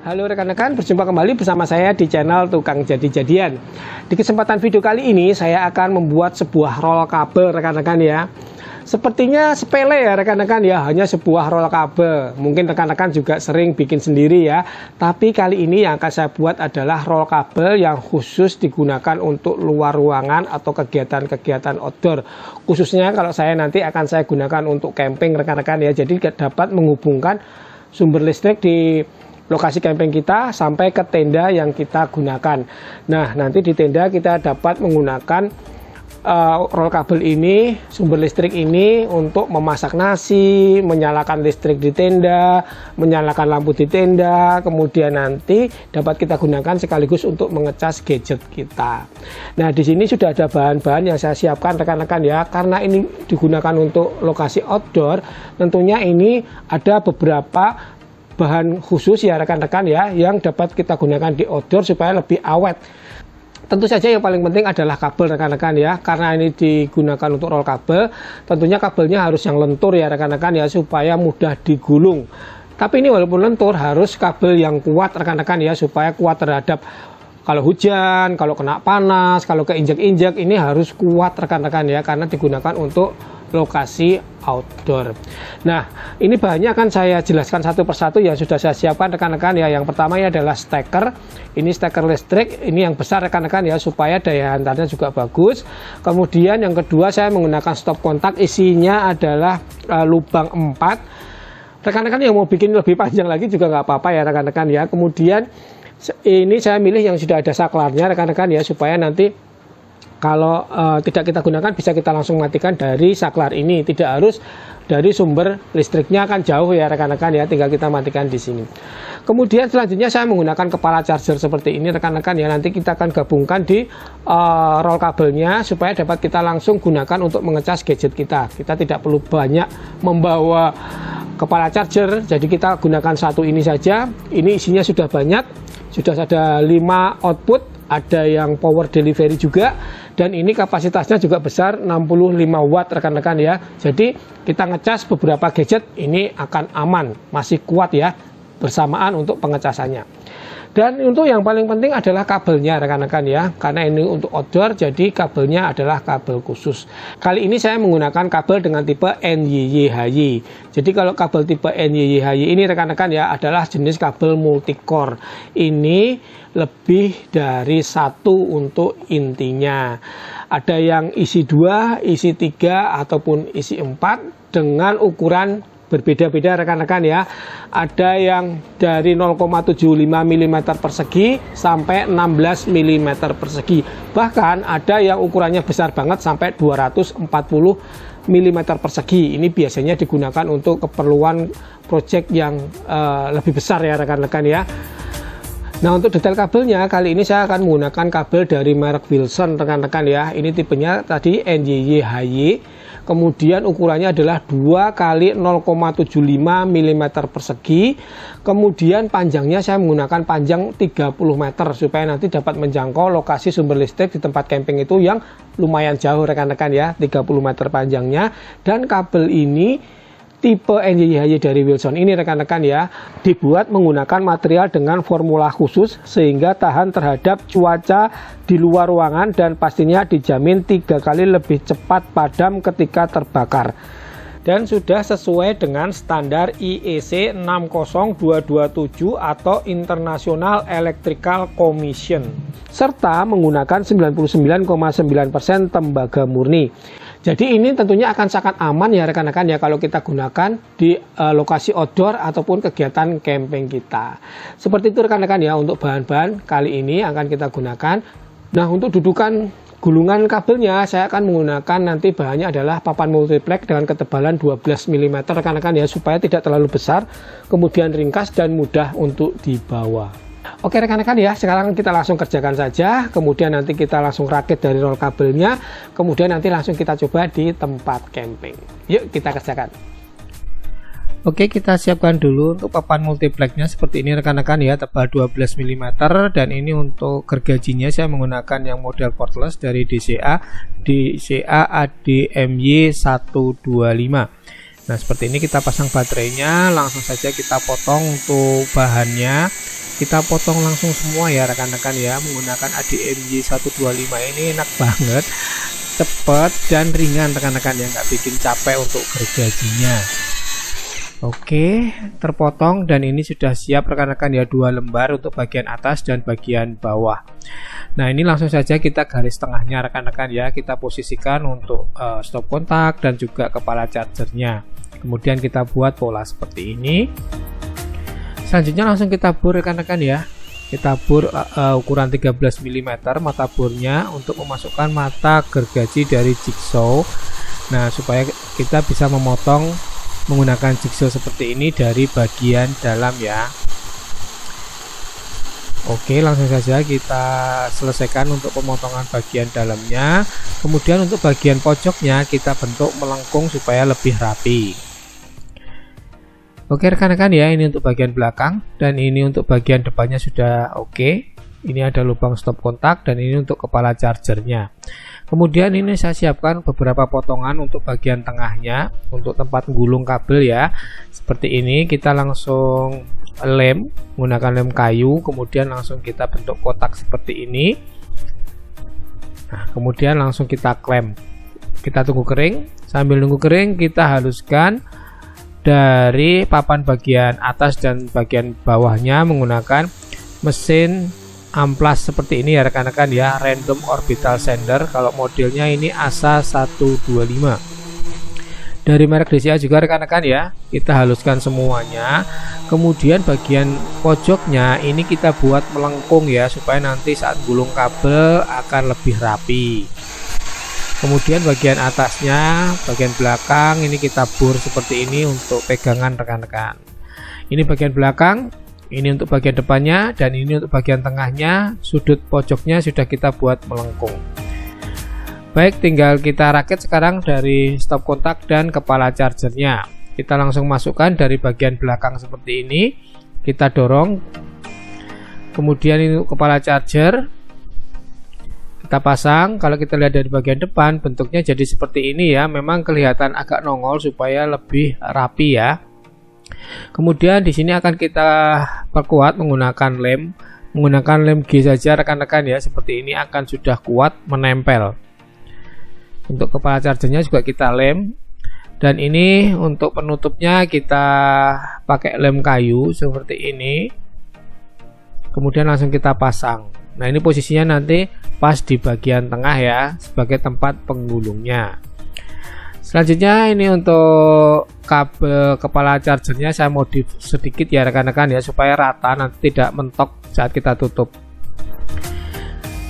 Halo rekan-rekan, berjumpa kembali bersama saya di channel Tukang Jadi-Jadian. Di kesempatan video kali ini saya akan membuat sebuah roll kabel rekan-rekan ya. Sepertinya sepele ya rekan-rekan ya, hanya sebuah roll kabel. Mungkin rekan-rekan juga sering bikin sendiri ya. Tapi kali ini yang akan saya buat adalah roll kabel yang khusus digunakan untuk luar ruangan atau kegiatan-kegiatan outdoor. Khususnya kalau saya nanti akan saya gunakan untuk camping rekan-rekan ya. Jadi dapat menghubungkan sumber listrik di lokasi camping kita sampai ke tenda yang kita gunakan. Nah, nanti di tenda kita dapat menggunakan roll kabel ini, sumber listrik ini untuk memasak nasi, menyalakan listrik di tenda, menyalakan lampu di tenda, kemudian nanti dapat kita gunakan sekaligus untuk mengecas gadget kita. Nah, di sini sudah ada bahan-bahan yang saya siapkan rekan-rekan ya, karena ini digunakan untuk lokasi outdoor, tentunya ini ada beberapa bahan khusus ya rekan-rekan ya yang dapat kita gunakan di outdoor supaya lebih awet. Tentu saja yang paling penting adalah kabel rekan-rekan ya, karena ini digunakan untuk roll kabel, tentunya kabelnya harus yang lentur ya rekan-rekan ya supaya mudah digulung. Tapi ini walaupun lentur harus kabel yang kuat rekan-rekan ya, supaya kuat terhadap kalau hujan, kalau kena panas, kalau keinjak-injak, ini harus kuat rekan-rekan ya, karena digunakan untuk lokasi outdoor. Nah, ini bahannya akan saya jelaskan satu persatu yang sudah saya siapkan rekan-rekan ya. Yang pertama ini adalah steker. Ini steker listrik, ini yang besar rekan-rekan ya, supaya daya hantarnya juga bagus. Kemudian yang kedua saya menggunakan stop kontak, isinya adalah lubang 4. Rekan-rekan yang mau bikin lebih panjang lagi juga nggak apa-apa ya rekan-rekan ya. Kemudian ini saya milih yang sudah ada saklarnya rekan-rekan ya, supaya nanti kalau tidak kita gunakan bisa kita langsung matikan dari saklar ini, tidak harus dari sumber listriknya, kan jauh ya rekan-rekan ya, tinggal kita matikan di sini. Kemudian selanjutnya saya menggunakan kepala charger seperti ini rekan-rekan ya, nanti kita akan gabungkan di roll kabelnya supaya dapat kita langsung gunakan untuk mengecas gadget kita. Kita tidak perlu banyak membawa kepala charger, jadi kita gunakan satu ini saja. Ini isinya sudah banyak, sudah ada 5 output, ada yang power delivery juga, dan ini kapasitasnya juga besar 65 watt rekan-rekan ya. Jadi kita ngecas beberapa gadget ini akan aman, masih kuat ya bersamaan untuk pengecasannya. Dan untuk yang paling penting adalah kabelnya rekan-rekan ya, karena ini untuk outdoor jadi kabelnya adalah kabel khusus. Kali ini saya menggunakan kabel dengan tipe NYYHY. Jadi kalau kabel tipe NYYHY ini rekan-rekan ya adalah jenis kabel multicore. Ini lebih dari satu untuk intinya. Ada yang isi 2, isi 3 ataupun isi 4 dengan ukuran berbeda-beda rekan-rekan ya. Ada yang dari 0,75 mm persegi sampai 16 mm persegi. Bahkan ada yang ukurannya besar banget sampai 240 mm persegi. Ini biasanya digunakan untuk keperluan project yang lebih besar ya rekan-rekan ya. Nah, untuk detail kabelnya kali ini saya akan menggunakan kabel dari merek Wilson rekan-rekan ya. Ini tipenya tadi NYYHY. Kemudian ukurannya adalah 2 x 0,75 mm persegi. Kemudian panjangnya saya menggunakan panjang 30 meter supaya nanti dapat menjangkau lokasi sumber listrik di tempat camping itu yang lumayan jauh rekan-rekan ya, 30 meter panjangnya. Dan kabel ini tipe NYYHY dari Wilson ini rekan-rekan ya, dibuat menggunakan material dengan formula khusus sehingga tahan terhadap cuaca di luar ruangan dan pastinya dijamin 3 kali lebih cepat padam ketika terbakar. Dan sudah sesuai dengan standar IEC 60227 atau International Electrical Commission, serta menggunakan 99,9% tembaga murni. Jadi ini tentunya akan sangat aman ya rekan-rekan ya kalau kita gunakan di lokasi outdoor ataupun kegiatan camping kita. Seperti itu rekan-rekan ya untuk bahan-bahan kali ini akan kita gunakan. Nah, untuk dudukan gulungan kabelnya saya akan menggunakan nanti bahannya adalah papan multiplex dengan ketebalan 12 mm rekan-rekan ya, supaya tidak terlalu besar, kemudian ringkas dan mudah untuk dibawa. Oke rekan-rekan ya, sekarang kita langsung kerjakan saja, kemudian nanti kita langsung rakit dari roll kabelnya, kemudian nanti langsung kita coba di tempat camping. Yuk kita kerjakan. Oke, kita siapkan dulu untuk papan multiplexnya seperti ini rekan-rekan ya, tebal 12 mm, dan ini untuk gergajinya saya menggunakan yang model cordless dari DCA ADMY 125. Nah seperti ini kita pasang baterainya, langsung saja kita potong untuk bahannya. kita potong langsung semua ya rekan-rekan ya, menggunakan ADMY 125 ini enak banget, cepat dan ringan rekan-rekan ya, nggak bikin capek untuk gergajinya. Oke, terpotong dan ini sudah siap rekan-rekan ya, 2 lembar untuk bagian atas dan bagian bawah. Nah, ini langsung saja kita garis tengahnya rekan-rekan ya, kita posisikan untuk stop kontak dan juga kepala chargernya. Kemudian kita buat pola seperti ini. Selanjutnya langsung kita bor rekan-rekan ya. Kita bor ukuran 13 mm mata bornya untuk memasukkan mata gergaji dari jigsaw. Nah, supaya kita bisa memotong menggunakan jigsaw seperti ini dari bagian dalam ya. Oke, langsung saja kita selesaikan untuk pemotongan bagian dalamnya. Kemudian untuk bagian pojoknya kita bentuk melengkung supaya lebih rapi. Oke rekan-rekan ya, ini untuk bagian belakang dan ini untuk bagian depannya sudah oke. Ini ada lubang stop kontak dan ini untuk kepala chargernya. Kemudian ini saya siapkan beberapa potongan untuk bagian tengahnya, untuk tempat gulung kabel ya. Seperti ini kita langsung lem menggunakan lem kayu, kemudian langsung kita bentuk kotak seperti ini. Nah, kemudian langsung kita klem. Kita tunggu kering, sambil nunggu kering kita haluskan dari papan bagian atas dan bagian bawahnya menggunakan mesin amplas seperti ini ya rekan-rekan ya, random orbital sander. Kalau modelnya ini ASA 125 dari merek DCA juga rekan-rekan ya. Kita haluskan semuanya, kemudian bagian pojoknya ini kita buat melengkung ya, supaya nanti saat gulung kabel akan lebih rapi. Kemudian bagian atasnya, bagian belakang ini kita bor seperti ini untuk pegangan rekan-rekan. Ini bagian belakang, ini untuk bagian depannya, dan ini untuk bagian tengahnya. Sudut pojoknya sudah kita buat melengkung. Baik, tinggal kita rakit sekarang dari stop kontak dan kepala chargernya. Kita langsung masukkan dari bagian belakang seperti ini. Kita dorong. Kemudian ini untuk kepala charger. Kita pasang. Kalau kita lihat dari bagian depan bentuknya jadi seperti ini ya, memang kelihatan agak nongol supaya lebih rapi ya. Kemudian di sini akan kita perkuat menggunakan lem G saja rekan-rekan ya, seperti ini akan sudah kuat menempel. Untuk kepala chargernya juga kita lem, dan ini untuk penutupnya kita pakai lem kayu seperti ini. Kemudian langsung kita pasang. Nah, ini posisinya nanti pas di bagian tengah ya, sebagai tempat penggulungnya. Selanjutnya ini untuk kabel kepala chargernya saya modif sedikit ya rekan-rekan ya, supaya rata, nanti tidak mentok saat kita tutup.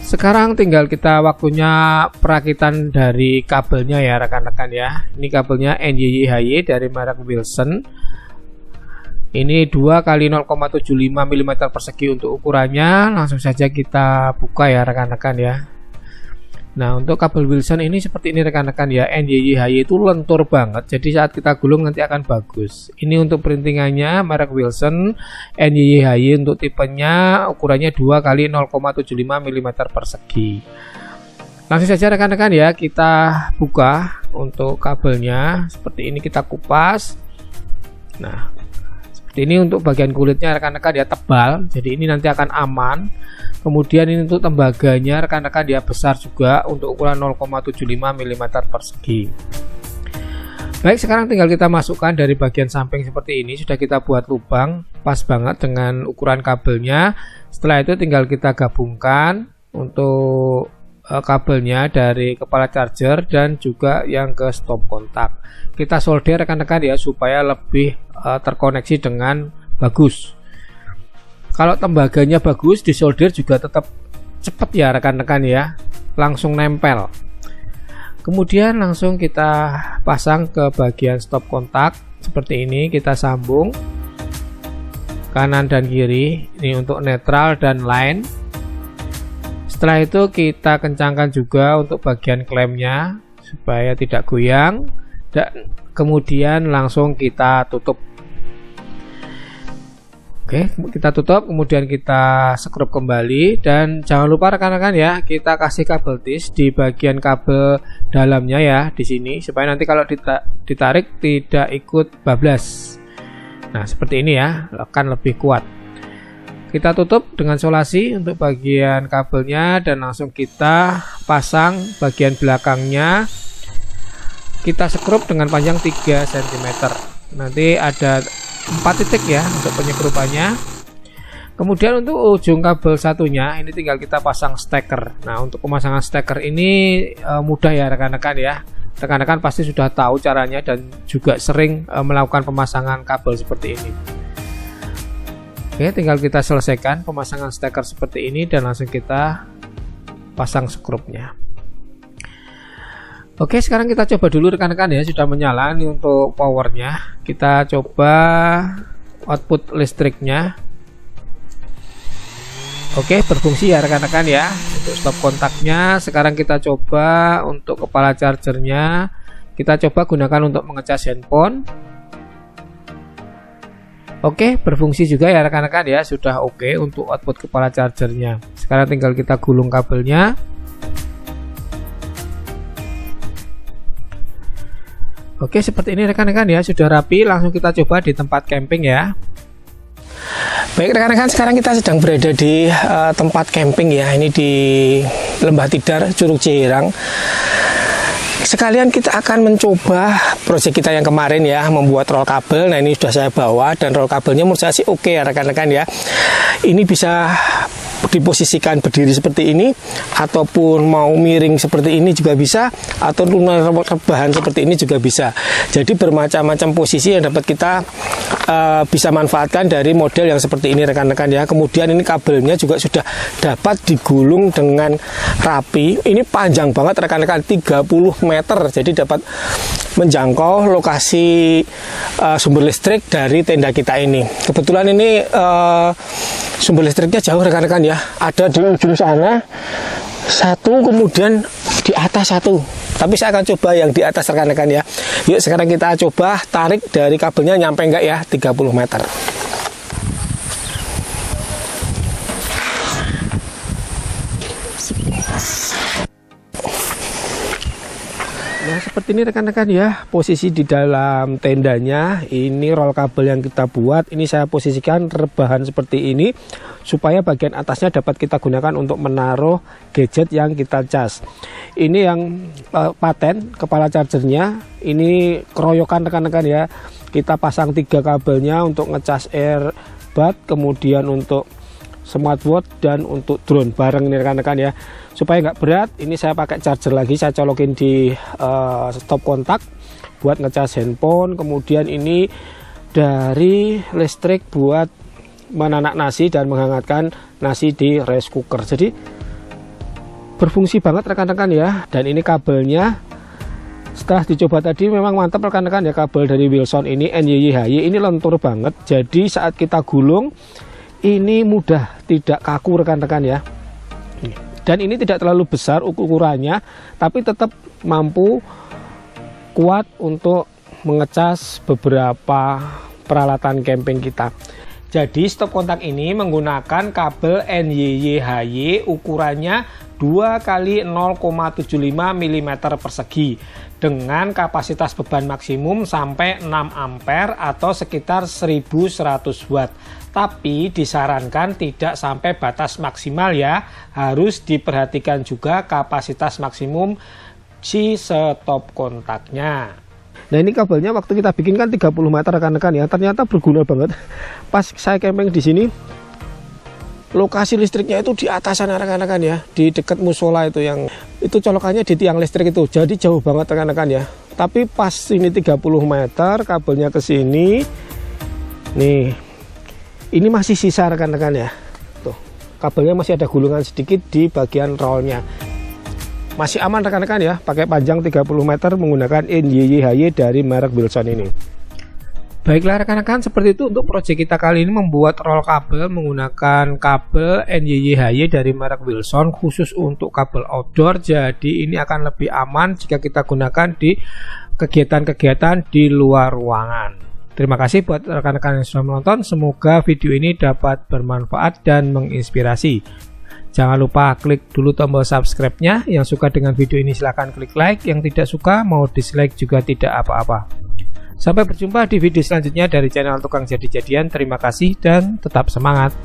Sekarang tinggal kita waktunya perakitan dari kabelnya ya rekan-rekan ya. Ini kabelnya NYYHY dari merek Wilson. Ini 2 x 0,75 mm persegi untuk ukurannya. Langsung saja kita buka ya rekan-rekan ya. Nah, untuk kabel Wilson ini seperti ini rekan-rekan ya. NYYHY itu lentur banget, jadi saat kita gulung nanti akan bagus. Ini untuk perintingannya merek Wilson. NYYHY untuk tipenya ukurannya 2 x 0,75 mm persegi. Langsung saja rekan-rekan ya, kita buka untuk kabelnya. Seperti ini kita kupas. Nah, ini untuk bagian kulitnya rekan-rekan dia tebal, jadi ini nanti akan aman. Kemudian ini untuk tembaganya rekan-rekan dia besar juga, untuk ukuran 0,75 mm persegi. Baik, sekarang tinggal kita masukkan dari bagian samping seperti ini. Sudah kita buat lubang pas banget dengan ukuran kabelnya. Setelah itu tinggal kita gabungkan untuk kabelnya dari kepala charger dan juga yang ke stop kontak. Kita solder rekan-rekan ya, supaya lebih terkoneksi dengan bagus. Kalau tembaganya bagus, disolder juga tetap cepat ya rekan-rekan ya, langsung nempel. Kemudian langsung kita pasang ke bagian stop kontak seperti ini. Kita sambung kanan dan kiri, ini untuk netral dan line. Setelah itu kita kencangkan juga untuk bagian klemnya supaya tidak goyang, dan kemudian langsung kita tutup. Oke, kita tutup, kemudian kita skrup kembali, dan jangan lupa rekan-rekan ya, kita kasih kabel tis di bagian kabel dalamnya ya, di sini, supaya nanti kalau ditarik tidak ikut bablas. Nah, seperti ini ya, akan lebih kuat. Kita tutup dengan solasi untuk bagian kabelnya dan langsung kita pasang bagian belakangnya. Kita sekrup dengan panjang 3 cm. Nanti ada 4 titik ya untuk penyekrupannya. Kemudian untuk ujung kabel satunya ini tinggal kita pasang steker. Nah, untuk pemasangan steker ini mudah ya rekan-rekan ya. Rekan-rekan pasti sudah tahu caranya dan juga sering melakukan pemasangan kabel seperti ini. Oke, tinggal kita selesaikan pemasangan steker seperti ini dan langsung kita pasang skrupnya. Oke, sekarang kita coba dulu rekan-rekan ya, sudah menyala ini untuk powernya. Kita coba output listriknya. Oke, berfungsi ya rekan-rekan ya. Untuk stop kontaknya, sekarang kita coba untuk kepala chargernya. Kita coba gunakan untuk mengecas handphone. Oke, berfungsi juga ya rekan-rekan ya, sudah oke untuk output kepala chargernya. Sekarang tinggal kita gulung kabelnya. Oke, seperti ini rekan-rekan ya, sudah rapi. Langsung kita coba di tempat camping ya. Baik rekan-rekan, sekarang kita sedang berada di tempat camping ya. Ini di Lembah Tidar, Curug Cihirang. Sekalian kita akan mencoba proyek kita yang kemarin ya, membuat roll kabel. Nah, ini sudah saya bawa dan roll kabelnya menurut saya sih oke ya rekan-rekan ya. Ini bisa diposisikan berdiri seperti ini, ataupun mau miring seperti ini juga bisa, atau rebahan seperti ini juga bisa. Jadi bermacam-macam posisi yang dapat kita bisa manfaatkan dari model yang seperti ini rekan-rekan ya. Kemudian ini kabelnya juga sudah dapat digulung dengan rapi. Ini panjang banget rekan-rekan, 30 meter, jadi dapat menjangkau lokasi sumber listrik dari tenda kita ini. Kebetulan ini sumber listriknya jauh rekan-rekan ya, ada di ujung sana satu, kemudian di atas satu. Tapi saya akan coba yang di atas rekan-rekan ya. Yuk sekarang kita coba tarik dari kabelnya, nyampe enggak ya 30 meter. Nah, seperti ini rekan-rekan ya, posisi di dalam tendanya. Ini roll kabel yang kita buat, ini saya posisikan rebahan seperti ini supaya bagian atasnya dapat kita gunakan untuk menaruh gadget yang kita cas. Ini yang paten kepala chargernya, ini keroyokan rekan-rekan ya. Kita pasang 3 kabelnya untuk ngecas earbud, kemudian untuk smartwatch dan untuk drone bareng ini rekan-rekan ya. Supaya nggak berat, ini saya pakai charger lagi, saya colokin di stop kontak buat ngecas handphone. Kemudian ini dari listrik buat menanak nasi dan menghangatkan nasi di rice cooker. Jadi berfungsi banget rekan-rekan ya. Dan ini kabelnya setelah dicoba tadi memang mantap rekan-rekan ya, kabel dari Wilson ini NYYHY ini lentur banget. Jadi saat kita gulung ini mudah, tidak kaku rekan-rekan ya. Dan ini tidak terlalu besar ukurannya, tapi tetap mampu kuat untuk mengecas beberapa peralatan camping kita. Jadi stop kontak ini menggunakan kabel NYYHY, ukurannya 2 x 0,75 mm persegi dengan kapasitas beban maksimum sampai 6 ampere atau sekitar 1100 watt. Tapi disarankan tidak sampai batas maksimal ya, harus diperhatikan juga kapasitas maksimum si stop kontaknya. Nah, ini kabelnya waktu kita bikin kan 30 meter rekan-rekan ya, ternyata berguna banget. Pas saya camping di sini, lokasi listriknya itu di atas sana rekan-rekan ya, di dekat musola itu, yang itu colokannya di tiang listrik itu, jadi jauh banget rekan-rekan ya. Tapi pas ini 30 meter kabelnya ke sini, nih. Ini masih sisa rekan-rekan ya. Tuh, kabelnya masih ada gulungan sedikit di bagian rollnya. Masih aman rekan-rekan ya, pakai panjang 30 meter menggunakan NYYHY dari merek Wilson ini. Baiklah rekan-rekan, seperti itu untuk proyek kita kali ini, membuat roll kabel menggunakan kabel NYYHY dari merek Wilson khusus untuk kabel outdoor. Jadi ini akan lebih aman jika kita gunakan di kegiatan-kegiatan di luar ruangan. Terima kasih buat rekan-rekan yang sudah menonton. Semoga video ini dapat bermanfaat dan menginspirasi. Jangan lupa klik dulu tombol subscribe-nya. Yang suka dengan video ini silahkan klik like. Yang tidak suka mau dislike juga tidak apa-apa. Sampai berjumpa di video selanjutnya dari channel Tukang Jadi-Jadian. Terima kasih dan tetap semangat.